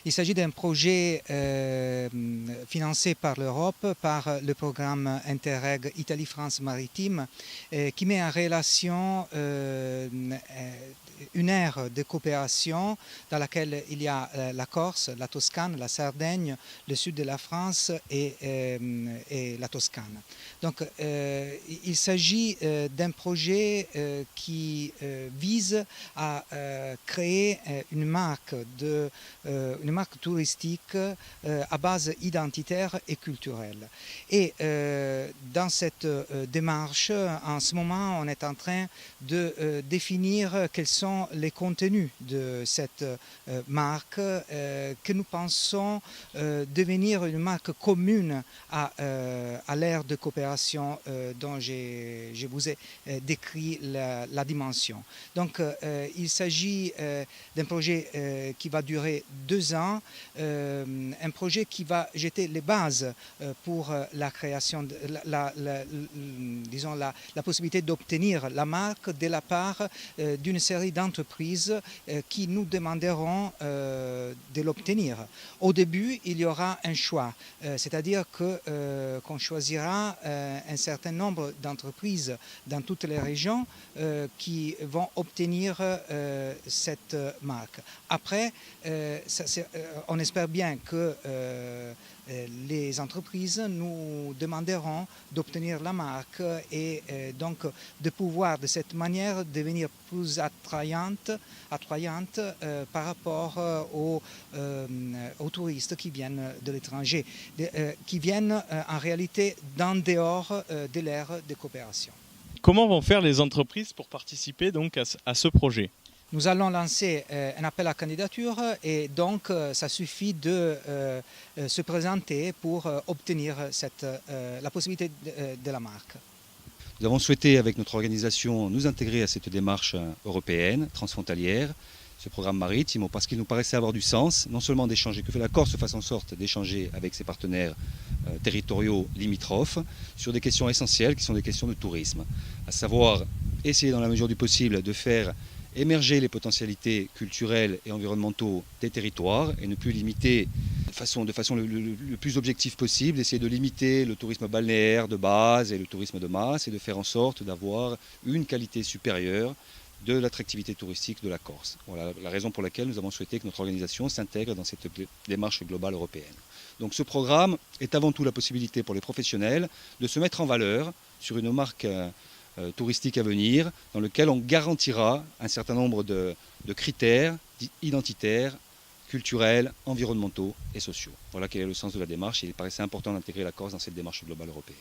Il s'agit d'un projet financé par l'Europe, par le programme Interreg Italie-France Maritime, qui met en relation une aire de coopération dans laquelle il y a la Corse, la Toscane, la Sardaigne, le sud de la France et la Toscane. Donc il s'agit d'un projet qui vise à créer une marque touristique à base identitaire et culturelle. Et dans cette démarche, en ce moment, on est en train de définir quels sont les contenus de cette marque que nous pensons devenir une marque commune à l'ère de coopération dont je vous ai décrit la dimension. Donc il s'agit d'un projet qui va durer 2 ans, un projet qui va jeter les bases pour la création, disons la possibilité d'obtenir la marque de la part d'une série d'entreprises qui nous demanderont de l'obtenir. Au début, il y aura un choix, c'est-à-dire qu'on choisira un certain nombre d'entreprises dans toutes les régions qui vont obtenir cette marque. Après, on espère bien que les entreprises nous demanderont d'obtenir la marque et donc de pouvoir de cette manière devenir plus attrayante par rapport aux touristes qui viennent de l'étranger, qui viennent en réalité d'en dehors de l'ère de coopération. Comment vont faire les entreprises pour participer donc à ce projet ? Nous allons lancer un appel à candidature et donc ça suffit de se présenter pour obtenir la possibilité de la marque. Nous avons souhaité, avec notre organisation, nous intégrer à cette démarche européenne, transfrontalière, ce programme maritime, parce qu'il nous paraissait avoir du sens, non seulement d'échanger, que la Corse fasse en sorte d'échanger avec ses partenaires territoriaux limitrophes sur des questions essentielles qui sont des questions de tourisme, à savoir essayer dans la mesure du possible de faire émerger les potentialités culturelles et environnementaux des territoires et ne plus limiter de façon le plus objective possible, essayer de limiter le tourisme balnéaire de base et le tourisme de masse et de faire en sorte d'avoir une qualité supérieure de l'attractivité touristique de la Corse. Voilà la raison pour laquelle nous avons souhaité que notre organisation s'intègre dans cette démarche globale européenne. Donc ce programme est avant tout la possibilité pour les professionnels de se mettre en valeur sur une marque touristique à venir, dans lequel on garantira un certain nombre de critères identitaires, culturels, environnementaux et sociaux. Voilà quel est le sens de la démarche et il paraissait important d'intégrer la Corse dans cette démarche globale européenne.